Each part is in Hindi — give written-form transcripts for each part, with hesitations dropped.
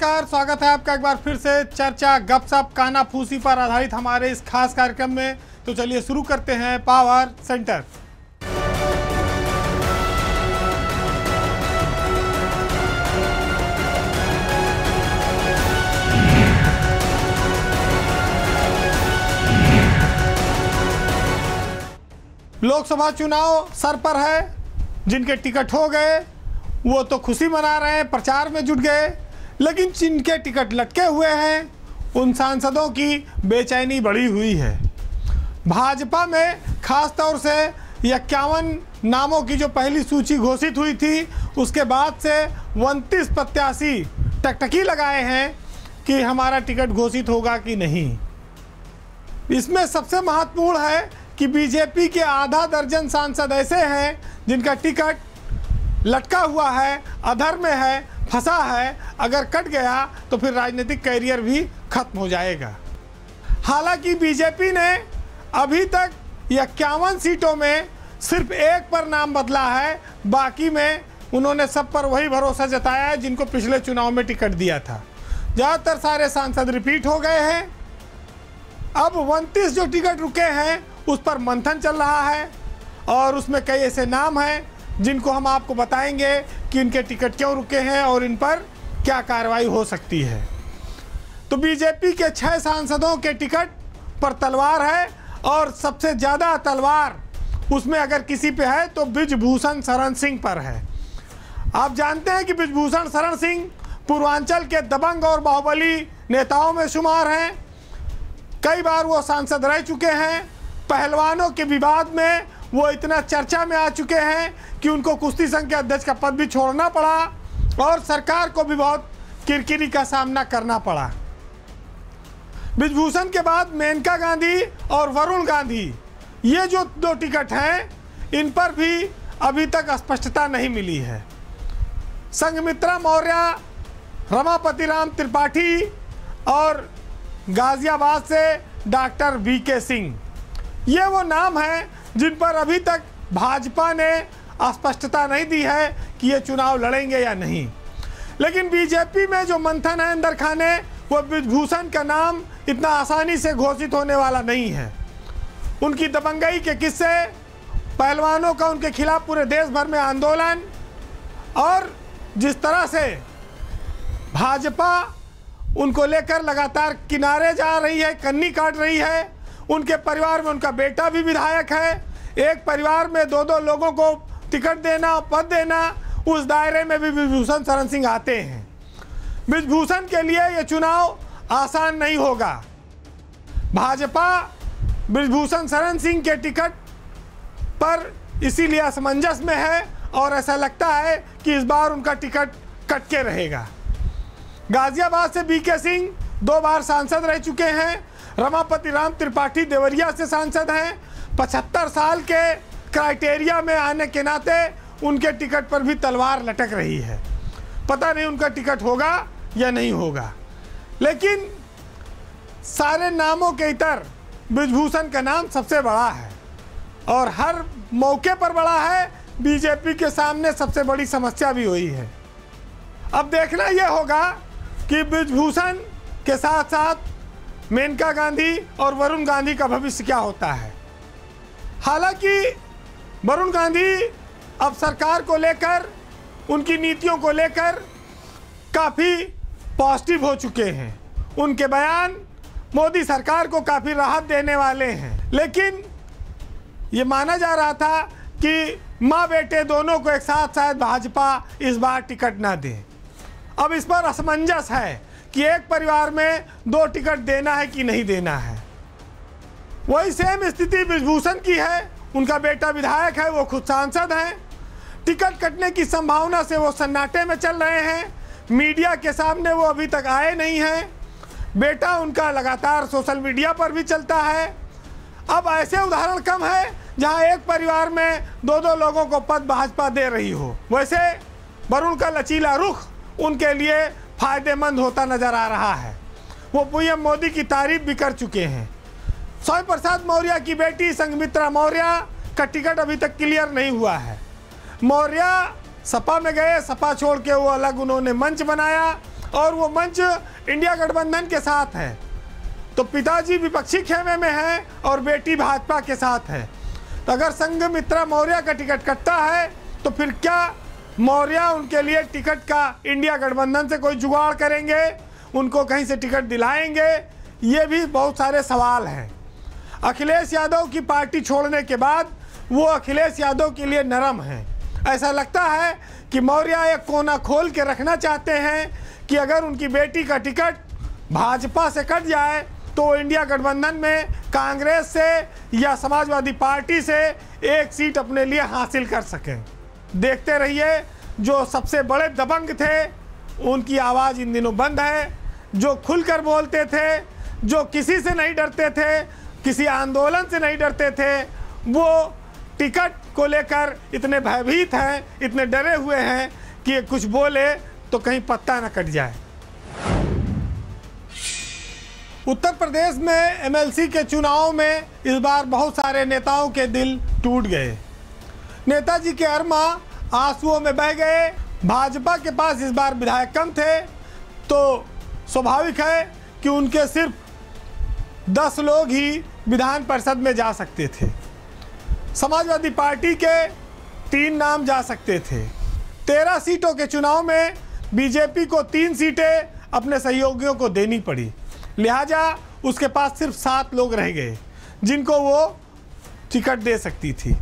नमस्कार, स्वागत है आपका एक बार फिर से चर्चा गपशप कानाफूसी पर आधारित हमारे इस खास कार्यक्रम में। तो चलिए शुरू करते हैं पावर सेंटर। लोकसभा चुनाव सर पर है। जिनके टिकट हो गए वो तो खुशी मना रहे हैं, प्रचार में जुट गए, लेकिन जिनके टिकट लटके हुए हैं उन सांसदों की बेचैनी बढ़ी हुई है। भाजपा में खास तौर से 51 नामों की जो पहली सूची घोषित हुई थी, उसके बाद से 29 प्रत्याशी टकटकी लगाए हैं कि हमारा टिकट घोषित होगा कि नहीं। इसमें सबसे महत्वपूर्ण है कि बीजेपी के आधा दर्जन सांसद ऐसे हैं जिनका टिकट लटका हुआ है, अधर में है, फंसा है। अगर कट गया तो फिर राजनीतिक कैरियर भी खत्म हो जाएगा। हालांकि बीजेपी ने अभी तक 51 सीटों में सिर्फ एक पर नाम बदला है, बाकी में उन्होंने सब पर वही भरोसा जताया है जिनको पिछले चुनाव में टिकट दिया था। ज़्यादातर सारे सांसद रिपीट हो गए हैं। अब 29 जो टिकट रुके हैं उस पर मंथन चल रहा है और उसमें कई ऐसे नाम हैं जिनको हम आपको बताएंगे कि इनके टिकट क्यों रुके हैं और इन पर क्या कार्रवाई हो सकती है। तो बीजेपी के 6 सांसदों के टिकट पर तलवार है और सबसे ज़्यादा तलवार उसमें अगर किसी पे है तो बृजभूषण शरण सिंह पर है। आप जानते हैं कि बृजभूषण शरण सिंह पूर्वांचल के दबंग और बाहुबली नेताओं में शुमार हैं। कई बार वो सांसद रह चुके हैं। पहलवानों के विवाद में वो इतना चर्चा में आ चुके हैं कि उनको कुश्ती संघ के अध्यक्ष का पद भी छोड़ना पड़ा और सरकार को भी बहुत किरकिरी का सामना करना पड़ा। बृजभूषण के बाद मेनका गांधी और वरुण गांधी, ये जो 2 टिकट हैं, इन पर भी अभी तक स्पष्टता नहीं मिली है। संघमित्रा मौर्य, रमापति राम त्रिपाठी और गाजियाबाद से डॉक्टर वीके सिंह, ये वो नाम हैं जिन पर अभी तक भाजपा ने स्पष्टता नहीं दी है कि ये चुनाव लड़ेंगे या नहीं। लेकिन बीजेपी में जो मंथन है अंदर खाने, वो बृजभूषण का नाम इतना आसानी से घोषित होने वाला नहीं है। उनकी दबंगई के किस्से, पहलवानों का उनके खिलाफ पूरे देश भर में आंदोलन और जिस तरह से भाजपा उनको लेकर लगातार किनारे जा रही है, कन्नी काट रही है। उनके परिवार में उनका बेटा भी विधायक है। एक परिवार में 2-2 लोगों को टिकट देना, पद देना, उस दायरे में भी बृजभूषण शरण सिंह आते हैं। बृजभूषण के लिए ये चुनाव आसान नहीं होगा। भाजपा बृजभूषण शरण सिंह के टिकट पर इसीलिए असमंजस में है और ऐसा लगता है कि इस बार उनका टिकट कट के रहेगा। गाजियाबाद से वीके सिंह 2 बार सांसद रह चुके हैं। रमापति राम त्रिपाठी देवरिया से सांसद हैं। 75 साल के क्राइटेरिया में आने के नाते उनके टिकट पर भी तलवार लटक रही है। पता नहीं उनका टिकट होगा या नहीं होगा। लेकिन सारे नामों के इतर बृजभूषण का नाम सबसे बड़ा है और हर मौके पर बड़ा है। बीजेपी के सामने सबसे बड़ी समस्या भी हुई है। अब देखना यह होगा कि बृजभूषण के साथ साथ मेनका गांधी और वरुण गांधी का भविष्य क्या होता है। हालांकि वरुण गांधी अब सरकार को लेकर, उनकी नीतियों को लेकर काफ़ी पॉजिटिव हो चुके हैं। उनके बयान मोदी सरकार को काफ़ी राहत देने वाले हैं। लेकिन ये माना जा रहा था कि माँ बेटे दोनों को एक साथ शायद भाजपा इस बार टिकट ना दे। अब इस पर असमंजस है कि एक परिवार में 2 टिकट देना है कि नहीं देना है। वही सेम स्थिति बृजभूषण की है। उनका बेटा विधायक है, वो खुद सांसद हैं। टिकट कटने की संभावना से वो सन्नाटे में चल रहे हैं। मीडिया के सामने वो अभी तक आए नहीं हैं। बेटा उनका लगातार सोशल मीडिया पर भी चलता है। अब ऐसे उदाहरण कम है जहां एक परिवार में 2-2 लोगों को पद भाजपा दे रही हो। वैसे वरुण का लचीला रुख उनके लिए फायदेमंद होता नजर आ रहा है। वो पीएम मोदी की तारीफ भी कर चुके हैं। स्वामी प्रसाद मौर्य की बेटी संघमित्रा मौर्य का टिकट अभी तक क्लियर नहीं हुआ है। मौर्य सपा में गए, सपा छोड़ के वो अलग उन्होंने मंच बनाया और वो मंच इंडिया गठबंधन के साथ है। तो पिताजी विपक्षी खेमे में हैं और बेटी भाजपा के साथ है। तो अगर संघमित्रा मौर्य का टिकट कटता है तो फिर क्या मौर्य उनके लिए टिकट का इंडिया गठबंधन से कोई जुगाड़ करेंगे, उनको कहीं से टिकट दिलाएंगे? ये भी बहुत सारे सवाल हैं। अखिलेश यादव की पार्टी छोड़ने के बाद वो अखिलेश यादव के लिए नरम है। ऐसा लगता है कि मौर्य एक कोना खोल के रखना चाहते हैं कि अगर उनकी बेटी का टिकट भाजपा से कट जाए तो इंडिया गठबंधन में कांग्रेस से या समाजवादी पार्टी से एक सीट अपने लिए हासिल कर सकें। देखते रहिए, जो सबसे बड़े दबंग थे उनकी आवाज़ इन दिनों बंद है। जो खुलकर बोलते थे, जो किसी से नहीं डरते थे, किसी आंदोलन से नहीं डरते थे, वो टिकट को लेकर इतने भयभीत हैं, इतने डरे हुए हैं कि कुछ बोले तो कहीं पत्ता न कट जाए। उत्तर प्रदेश में एमएलसी के चुनाव में इस बार बहुत सारे नेताओं के दिल टूट गए। नेताजी के अरमा आंसुओं में बह गए। भाजपा के पास इस बार विधायक कम थे तो स्वाभाविक है कि उनके सिर्फ 10 लोग ही विधान परिषद में जा सकते थे। समाजवादी पार्टी के 3 नाम जा सकते थे। 13 सीटों के चुनाव में बीजेपी को 3 सीटें अपने सहयोगियों को देनी पड़ी, लिहाजा उसके पास सिर्फ 7 लोग रह गए जिनको वो टिकट दे सकती थी।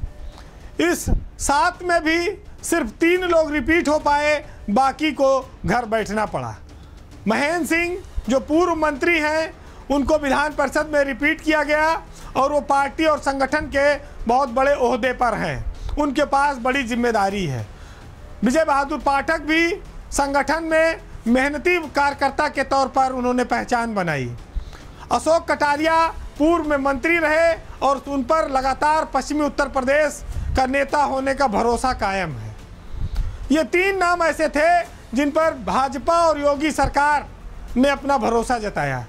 इस 7 में भी सिर्फ 3 लोग रिपीट हो पाए, बाकी को घर बैठना पड़ा। महेंद्र सिंह जो पूर्व मंत्री हैं उनको विधान परिषद में रिपीट किया गया और वो पार्टी और संगठन के बहुत बड़े ओहदे पर हैं, उनके पास बड़ी जिम्मेदारी है। विजय बहादुर पाठक भी संगठन में मेहनती कार्यकर्ता के तौर पर उन्होंने पहचान बनाई। अशोक कटारिया पूर्व में मंत्री रहे और उन पर लगातार पश्चिमी उत्तर प्रदेश का नेता होने का भरोसा कायम है। ये 3 नाम ऐसे थे जिन पर भाजपा और योगी सरकार ने अपना भरोसा जताया,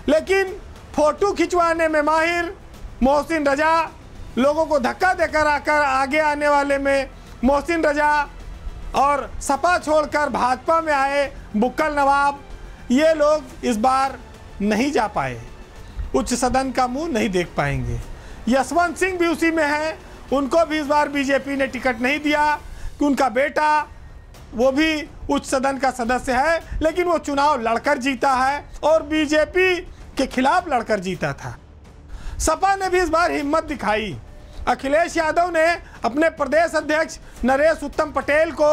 लेकिन फोटो खिंचवाने में माहिर मोहसिन रजा, लोगों को धक्का देकर आगे आने वाले में मोहसिन रजा और सपा छोड़कर भाजपा में आए बुक्कल नवाब, ये लोग इस बार नहीं जा पाए, उच्च सदन का मुंह नहीं देख पाएंगे। यशवंत सिंह भी उसी में है, उनको भी इस बार बीजेपी ने टिकट नहीं दिया कि उनका बेटा वो भी उच्च सदन का सदस्य है, लेकिन वो चुनाव लड़कर जीता है और बीजेपी के खिलाफ लड़कर जीता था। सपा ने भी इस बार हिम्मत दिखाई। अखिलेश यादव ने अपने प्रदेश अध्यक्ष नरेश उत्तम पटेल को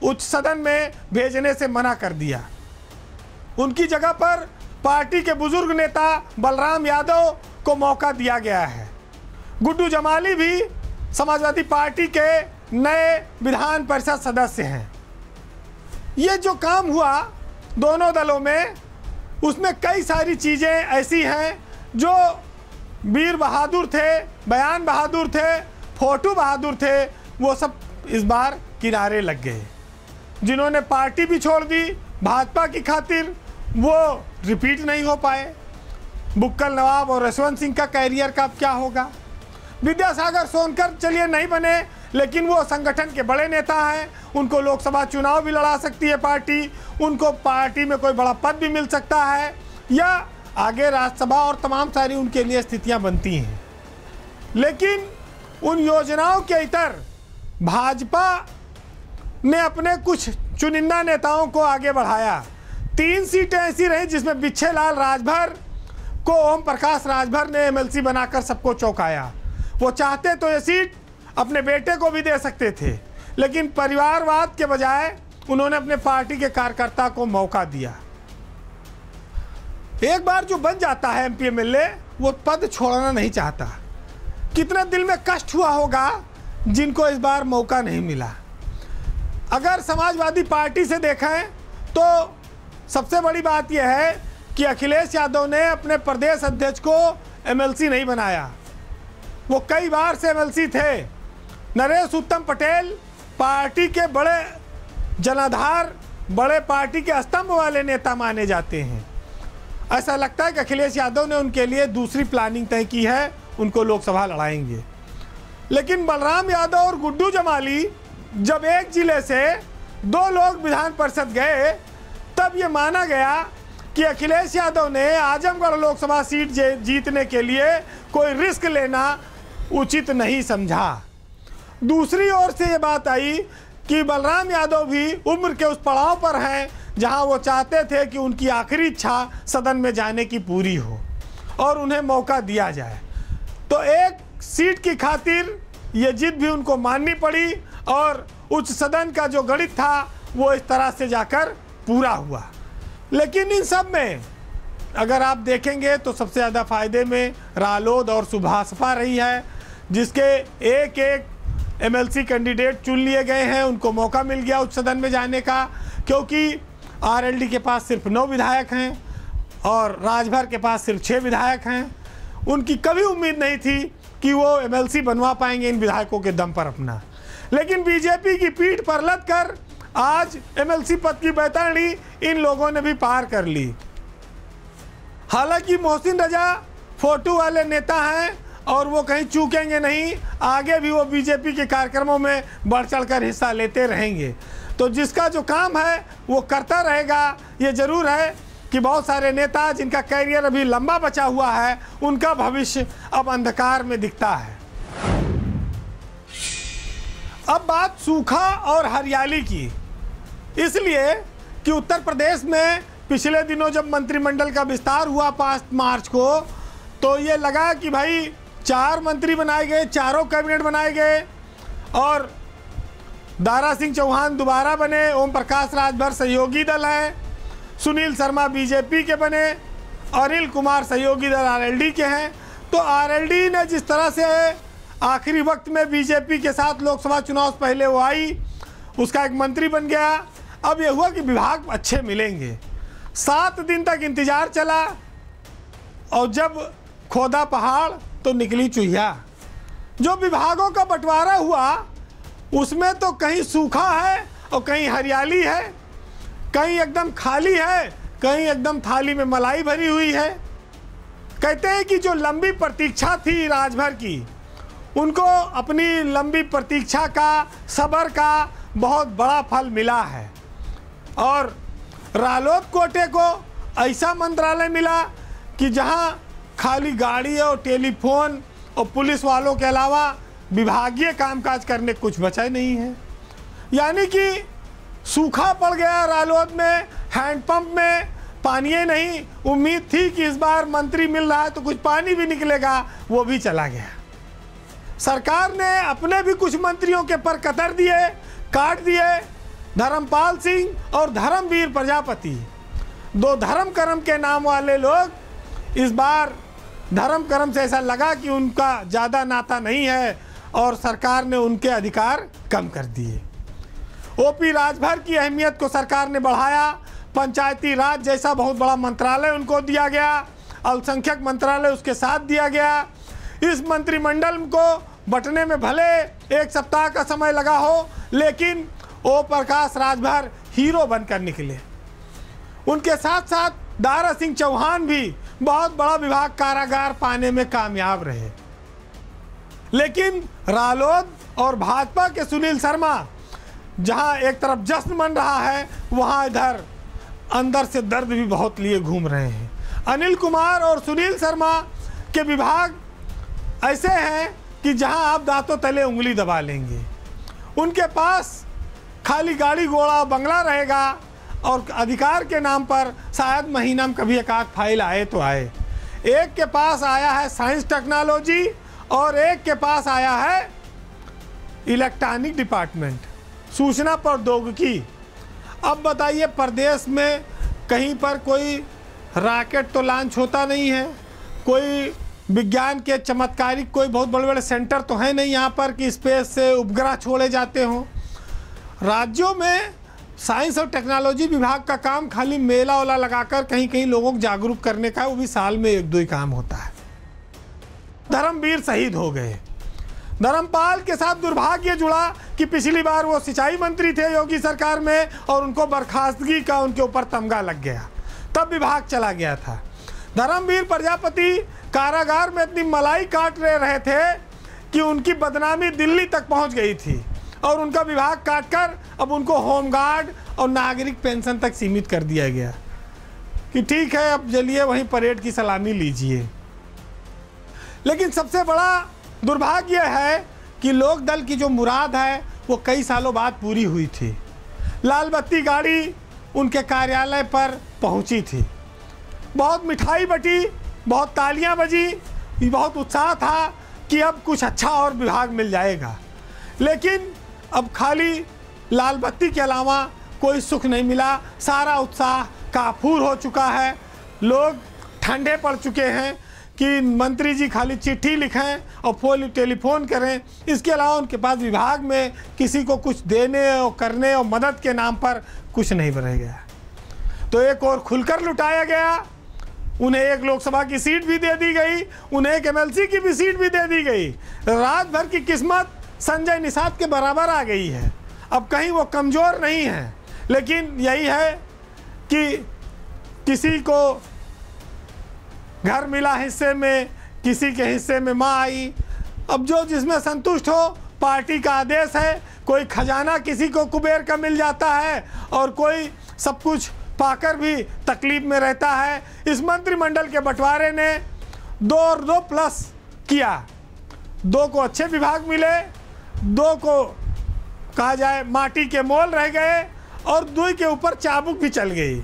उच्च सदन में भेजने से मना कर दिया। उनकी जगह पर पार्टी के बुजुर्ग नेता बलराम यादव को मौका दिया गया है। गुड्डू जमाली भी समाजवादी पार्टी के नए विधान परिषद सदस्य हैं। ये जो काम हुआ दोनों दलों में, उसमें कई सारी चीज़ें ऐसी हैं जो वीर बहादुर थे, बयान बहादुर थे, फोटो बहादुर थे, वो सब इस बार किनारे लग गए। जिन्होंने पार्टी भी छोड़ दी भाजपा की खातिर, वो रिपीट नहीं हो पाए। बुक्कल नवाब और यशवंत सिंह का कैरियर का क्या होगा? विद्यासागर सोनकर चलिए नहीं बने, लेकिन वो संगठन के बड़े नेता हैं, उनको लोकसभा चुनाव भी लड़ा सकती है पार्टी, उनको पार्टी में कोई बड़ा पद भी मिल सकता है या आगे राज्यसभा और तमाम सारी उनके लिए स्थितियां बनती हैं। लेकिन उन योजनाओं के इतर भाजपा ने अपने कुछ चुनिंदा नेताओं को आगे बढ़ाया। 3 सीटें ऐसी रही जिसमें बिच्छेलाल राजभर को ओम प्रकाश राजभर ने एमएलसी बनाकर सबको चौंकाया। वो चाहते तो ये सीट अपने बेटे को भी दे सकते थे, लेकिन परिवारवाद के बजाय उन्होंने अपने पार्टी के कार्यकर्ता को मौका दिया। एक बार जो बन जाता है एमपी एमएलए, वो पद छोड़ना नहीं चाहता। कितना दिल में कष्ट हुआ होगा जिनको इस बार मौका नहीं मिला। अगर समाजवादी पार्टी से देखें तो सबसे बड़ी बात यह है कि अखिलेश यादव ने अपने प्रदेश अध्यक्ष को एमएलसी नहीं बनाया। वो कई बार से एमएलसी थे। नरेश उत्तम पटेल पार्टी के बड़े जनाधार, बड़े पार्टी के स्तंभ वाले नेता माने जाते हैं। ऐसा लगता है कि अखिलेश यादव ने उनके लिए दूसरी प्लानिंग तय की है, उनको लोकसभा लड़ाएंगे। लेकिन बलराम यादव और गुड्डू जमाली जब एक जिले से 2 लोग विधान परिषद गए तब ये माना गया कि अखिलेश यादव ने आजमगढ़ लोकसभा सीट जीतने के लिए कोई रिस्क लेना उचित नहीं समझा। दूसरी ओर से ये बात आई कि बलराम यादव भी उम्र के उस पड़ाव पर हैं जहां वो चाहते थे कि उनकी आखिरी इच्छा सदन में जाने की पूरी हो और उन्हें मौका दिया जाए। तो एक सीट की खातिर ये जिद भी उनको माननी पड़ी और उच्च सदन का जो गणित था वो इस तरह से जाकर पूरा हुआ। लेकिन इन सब में अगर आप देखेंगे तो सबसे ज़्यादा फायदे में रालोद और सुभाषपा रही है, जिसके एक एक एमएलसी कैंडिडेट चुन लिए गए हैं, उनको मौका मिल गया उच्च सदन में जाने का, क्योंकि आरएलडी के पास सिर्फ 9 विधायक हैं और राजभर के पास सिर्फ 6 विधायक हैं। उनकी कभी उम्मीद नहीं थी कि वो एमएलसी बनवा पाएंगे इन विधायकों के दम पर अपना। लेकिन बीजेपी की पीठ पर लद कर आज एमएलसी पद की बैतरणी इन लोगों ने भी पार कर ली। हालांकि मोहसिन रजा फोटो वाले नेता हैं और वो कहीं चूकेंगे नहीं, आगे भी वो बीजेपी के कार्यक्रमों में बढ़ चढ़कर हिस्सा लेते रहेंगे। तो जिसका जो काम है वो करता रहेगा। ये जरूर है कि बहुत सारे नेता जिनका कैरियर अभी लंबा बचा हुआ है, उनका भविष्य अब अंधकार में दिखता है। अब बात सूखा और हरियाली की, इसलिए कि उत्तर प्रदेश में पिछले दिनों जब मंत्रिमंडल का विस्तार हुआ 5 मार्च को, तो ये लगा कि भाई 4 मंत्री बनाए गए, चारों कैबिनेट बनाए गए और दारा सिंह चौहान दोबारा बने, ओम प्रकाश राजभर सहयोगी दल है, सुनील शर्मा बीजेपी के बने, अनिल कुमार सहयोगी दल आरएलडी के हैं। तो आरएलडी ने जिस तरह से आखिरी वक्त में बीजेपी के साथ लोकसभा चुनाव से पहले वो आई, उसका एक मंत्री बन गया। अब यह हुआ कि विभाग अच्छे मिलेंगे। 7 दिन तक इंतजार चला और जब खोदा पहाड़ तो निकली चुहिया। जो विभागों का बंटवारा हुआ उसमें तो कहीं सूखा है और कहीं हरियाली है, कहीं एकदम खाली है, कहीं एकदम थाली में मलाई भरी हुई है। कहते हैं कि जो लंबी प्रतीक्षा थी राजभर की, उनको अपनी लंबी प्रतीक्षा का, सब्र का बहुत बड़ा फल मिला है। और रालोद कोटे को ऐसा मंत्रालय मिला कि जहां खाली गाड़ी और टेलीफोन और पुलिस वालों के अलावा विभागीय कामकाज करने कुछ बचा ही नहीं है। यानी कि सूखा पड़ गया रालोद में, हैंडपंप में पानी ही नहीं। उम्मीद थी कि इस बार मंत्री मिल रहा है तो कुछ पानी भी निकलेगा, वो भी चला गया। सरकार ने अपने भी कुछ मंत्रियों के पर कतर दिए, काट दिए। धर्मपाल सिंह और धर्मवीर प्रजापति, 2 धर्म कर्म के नाम वाले लोग, इस बार धर्म कर्म से ऐसा लगा कि उनका ज़्यादा नाता नहीं है और सरकार ने उनके अधिकार कम कर दिए। ओपी राजभर की अहमियत को सरकार ने बढ़ाया। पंचायती राज जैसा बहुत बड़ा मंत्रालय उनको दिया गया, अल्पसंख्यक मंत्रालय उसके साथ दिया गया। इस मंत्रिमंडल को बंटने में भले 1 सप्ताह का समय लगा हो, लेकिन ओम प्रकाश राजभर हीरो बनकर निकले। उनके साथ साथ दारा सिंह चौहान भी बहुत बड़ा विभाग कारागार पाने में कामयाब रहे। लेकिन रालोद और भाजपा के सुनील शर्मा जहां एक तरफ जश्न मन रहा है, वहां इधर अंदर से दर्द भी बहुत लिए घूम रहे हैं। अनिल कुमार और सुनील शर्मा के विभाग ऐसे हैं कि जहां आप दांतों तले उंगली दबा लेंगे। उनके पास खाली गाड़ी घोड़ा बंगला रहेगा और अधिकार के नाम पर शायद महीना में कभी एक आध फाइल आए तो आए। एक के पास आया है साइंस टेक्नोलॉजी और एक के पास आया है इलेक्ट्रॉनिक डिपार्टमेंट, सूचना प्रौद्योगिकी। अब बताइए, प्रदेश में कहीं पर कोई रॉकेट तो लॉन्च होता नहीं है, कोई विज्ञान के चमत्कारिक कोई बहुत बड़े बड़े सेंटर तो हैं नहीं यहाँ पर कि स्पेस से उपग्रह छोड़े जाते हों। राज्यों में साइंस और टेक्नोलॉजी विभाग का काम खाली मेला वाला लगाकर कहीं कहीं लोगों को जागरूक करने का, वो भी साल में 1-2 ही काम होता है। धर्मवीर शहीद हो गए। धर्मपाल के साथ दुर्भाग्य जुड़ा कि पिछली बार वो सिंचाई मंत्री थे योगी सरकार में और उनको बर्खास्तगी का उनके ऊपर तमगा लग गया, तब विभाग चला गया था। धर्मवीर प्रजापति कारागार में इतनी मलाई काट रहे थे कि उनकी बदनामी दिल्ली तक पहुंच गई थी और उनका विभाग काटकर अब उनको होमगार्ड और नागरिक पेंशन तक सीमित कर दिया गया कि ठीक है, अब चलिए वहीं परेड की सलामी लीजिए। लेकिन सबसे बड़ा दुर्भाग्य है कि लोक दल की जो मुराद है वो कई सालों बाद पूरी हुई थी। लाल बत्ती गाड़ी उनके कार्यालय पर पहुंची थी, बहुत मिठाई बटी, बहुत तालियां बजी, बहुत उत्साह था कि अब कुछ अच्छा और विभाग मिल जाएगा। लेकिन अब खाली लाल बत्ती के अलावा कोई सुख नहीं मिला। सारा उत्साह काफूर हो चुका है, लोग ठंडे पड़ चुके हैं कि मंत्री जी खाली चिट्ठी लिखें और टेलीफोन करें, इसके अलावा उनके पास विभाग में किसी को कुछ देने और करने और मदद के नाम पर कुछ नहीं रह गया। तो एक और खुलकर लुटाया गया, उन्हें एक लोकसभा की सीट भी दे दी गई, उन्हें एक एमएलसी की भी सीट भी दे दी गई। रात भर की किस्मत संजय निषाद के बराबर आ गई है। अब कहीं वो कमज़ोर नहीं है, लेकिन यही है कि किसी को घर मिला हिस्से में, किसी के हिस्से में माँ आई। अब जो जिसमें संतुष्ट हो, पार्टी का आदेश है, कोई खजाना किसी को कुबेर का मिल जाता है और कोई सब कुछ पाकर भी तकलीफ में रहता है। इस मंत्रिमंडल के बंटवारे ने 2 और 2 प्लस किया। 2 को अच्छे विभाग मिले, 2 को कहा जाए माटी के मोल रह गए और 2 के ऊपर चाबुक भी चल गई।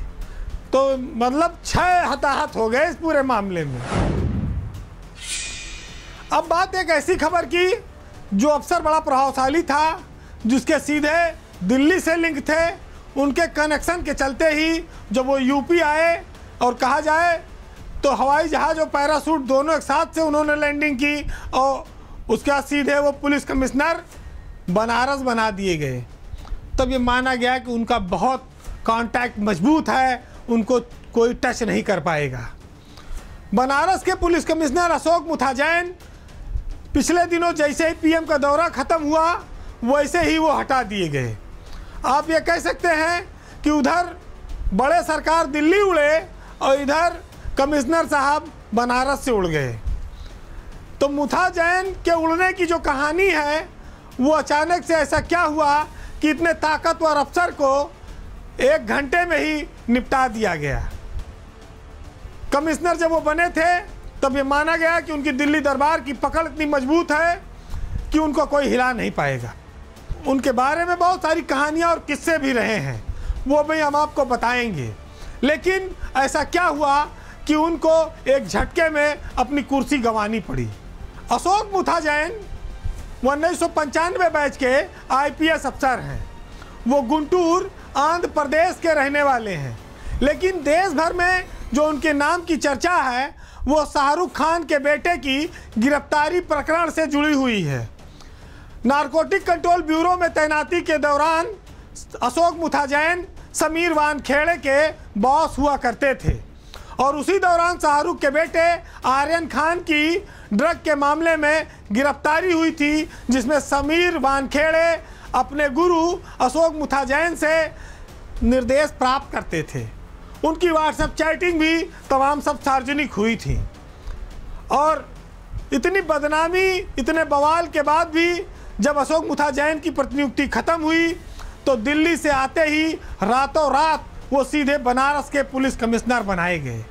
तो मतलब 6 हताहत हो गए इस पूरे मामले में। अब बात एक ऐसी खबर की जो अफसर बड़ा प्रभावशाली था, जिसके सीधे दिल्ली से लिंक थे, उनके कनेक्शन के चलते ही जब वो यूपी आए और कहा जाए तो हवाई जहाज़ और पैराशूट दोनों एक साथ से उन्होंने लैंडिंग की और उसके बाद सीधे वो पुलिस कमिश्नर बनारस बना दिए गए। तब ये माना गया कि उनका बहुत कांटेक्ट मजबूत है, उनको कोई टच नहीं कर पाएगा। बनारस के पुलिस कमिश्नर अशोक मुथाजैन पिछले दिनों जैसे ही पीएम का दौरा ख़त्म हुआ वैसे ही वो हटा दिए गए। आप ये कह सकते हैं कि उधर बड़े सरकार दिल्ली उड़े और इधर कमिश्नर साहब बनारस से उड़ गए। तो मुथाजैन के उड़ने की जो कहानी है वो अचानक से ऐसा क्या हुआ कि इतने ताकतवर अफसर को 1 घंटे में ही निपटा दिया गया। कमिश्नर जब वो बने थे तब ये माना गया कि उनकी दिल्ली दरबार की पकड़ इतनी मजबूत है कि उनको कोई हिला नहीं पाएगा। उनके बारे में बहुत सारी कहानियाँ और किस्से भी रहे हैं, वो भी हम आपको बताएंगे। लेकिन ऐसा क्या हुआ कि उनको एक झटके में अपनी कुर्सी गंवानी पड़ी। अशोक मुथाजैन 1995 बैच के आईपीएस अफसर हैं। वो गुंटूर आंध्र प्रदेश के रहने वाले हैं, लेकिन देश भर में जो उनके नाम की चर्चा है वो शाहरुख खान के बेटे की गिरफ्तारी प्रकरण से जुड़ी हुई है। नारकोटिक कंट्रोल ब्यूरो में तैनाती के दौरान अशोक मुथाजैन समीर वानखेड़े के बॉस हुआ करते थे और उसी दौरान शाहरुख के बेटे आर्यन खान की ड्रग के मामले में गिरफ्तारी हुई थी, जिसमें समीर वानखेड़े अपने गुरु अशोक मुथाजैन से निर्देश प्राप्त करते थे। उनकी व्हाट्सएप चैटिंग भी तमाम सब सार्वजनिक हुई थी। और इतनी बदनामी, इतने बवाल के बाद भी जब अशोक मुथाजैन की प्रतिनियुक्ति खत्म हुई तो दिल्ली से आते ही रातों रात वो सीधे बनारस के पुलिस कमिश्नर बनाए गए।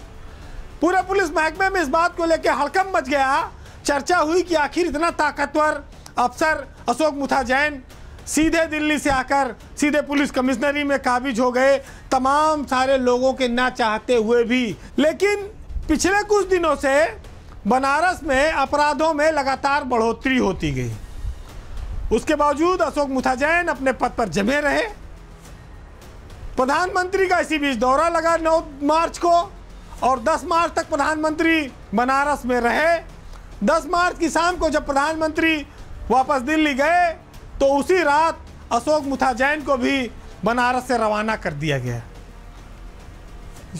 पूरे पुलिस महकमे में इस बात को लेकर हड़कंप मच गया। चर्चा हुई कि आखिर इतना ताकतवर अफसर अशोक मुथाजैन सीधे दिल्ली से आकर सीधे पुलिस कमिश्नरी में काबिज हो गए, तमाम सारे लोगों के ना चाहते हुए भी। लेकिन पिछले कुछ दिनों से बनारस में अपराधों में लगातार बढ़ोतरी होती गई। उसके बावजूद अशोक मुथाजैन अपने पद पर जमे रहे। प्रधानमंत्री का इसी बीच दौरा लगा 9 मार्च को और 10 मार्च तक प्रधानमंत्री बनारस में रहे। 10 मार्च की शाम को जब प्रधानमंत्री वापस दिल्ली गए तो उसी रात अशोक मुथाजैन को भी बनारस से रवाना कर दिया गया।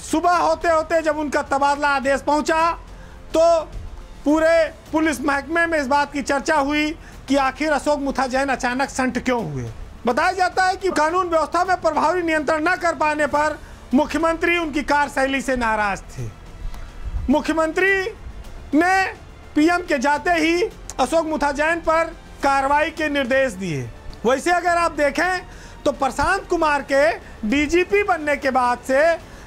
सुबह होते होते जब उनका तबादला आदेश पहुंचा तो पूरे पुलिस महकमे में इस बात की चर्चा हुई कि आखिर अशोक मुथाजैन अचानक संट क्यों हुए। बताया जाता है कि कानून व्यवस्था में प्रभावी नियंत्रण न कर पाने पर मुख्यमंत्री उनकी कार्यशैली से नाराज थे। मुख्यमंत्री ने पीएम के जाते ही अशोक मुथाजैन पर कार्रवाई के निर्देश दिए वैसे अगर आप देखें तो प्रशांत कुमार के डीजीपी बनने के बाद से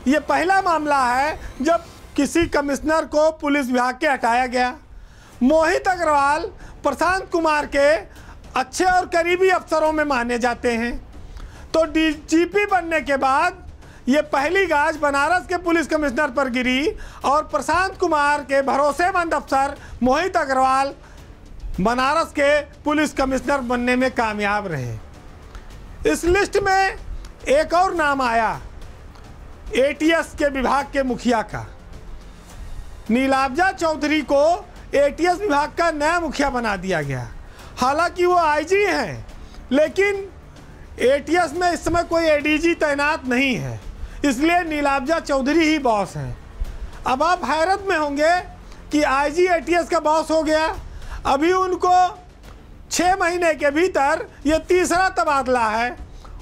ये पहला मामला है जब किसी कमिश्नर को पुलिस विभाग के हटाया गया। मोहित अग्रवाल प्रशांत कुमार के अच्छे और करीबी अफसरों में माने जाते हैं, तो डीजीपी बनने के बाद ये पहली गाज बनारस के पुलिस कमिश्नर पर गिरी और प्रशांत कुमार के भरोसेमंद अफसर मोहित अग्रवाल बनारस के पुलिस कमिश्नर बनने में कामयाब रहे। इस लिस्ट में एक और नाम आया एटीएस के विभाग के मुखिया का। नीलाब्जा चौधरी को एटीएस विभाग का नया मुखिया बना दिया गया। हालांकि वो आईजी हैं, लेकिन एटीएस में इस समय कोई एडीजी तैनात नहीं है, इसलिए नीलाब्जा चौधरी ही बॉस हैं। अब आप हैरत में होंगे कि आईजी एटीएस का बॉस हो गया। अभी उनको 6 महीने के भीतर ये तीसरा तबादला है।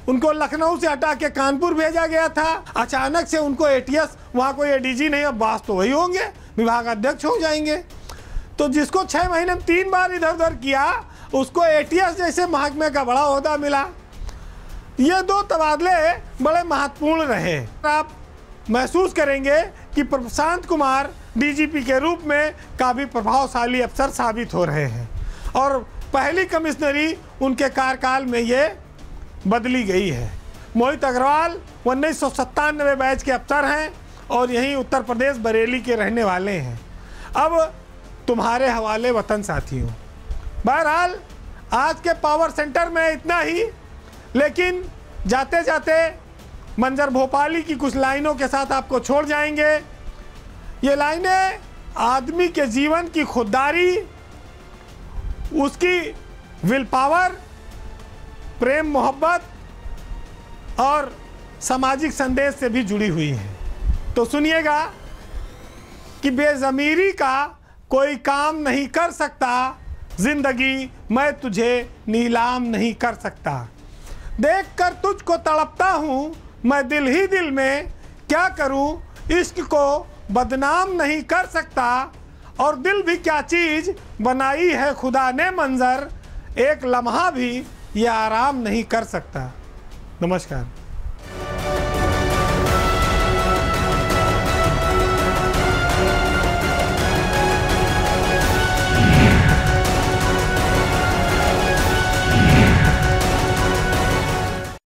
उनको लखनऊ से हटा के कानपुर भेजा गया था। अचानक से उनको एटीएस, वहाँ कोई एडीजी नहीं, अब बॉस तो वही होंगे, विभाग अध्यक्ष हो जाएंगे। तो जिसको 6 महीने में 3 बार इधर उधर किया, उसको एटीएस जैसे महकमे का बड़ा ओहदा मिला। ये 2 तबादले बड़े महत्वपूर्ण रहे। आप महसूस करेंगे कि प्रशांत कुमार डीजीपी के रूप में काफ़ी प्रभावशाली अफसर साबित हो रहे हैं और पहली कमिश्नरी उनके कार्यकाल में ये बदली गई है। मोहित अग्रवाल 1997 बैच के अफसर हैं और यहीं उत्तर प्रदेश बरेली के रहने वाले हैं। अब तुम्हारे हवाले वतन साथियों। बहरहाल आज के पावर सेंटर में इतना ही, लेकिन जाते जाते मंजर भोपाली की कुछ लाइनों के साथ आपको छोड़ जाएंगे। ये लाइनें आदमी के जीवन की खुददारी, उसकी विल पावर, प्रेम मोहब्बत और सामाजिक संदेश से भी जुड़ी हुई हैं। तो सुनिएगा कि बेज़मीरी का कोई काम नहीं कर सकता, जिंदगी मैं तुझे नीलाम नहीं कर सकता। देखकर तुझको तड़पता हूँ मैं दिल ही दिल में, क्या करूँ इश्क को बदनाम नहीं कर सकता। और दिल भी क्या चीज़ बनाई है खुदा ने मंजर, एक लम्हा भी ये आराम नहीं कर सकता। नमस्कार।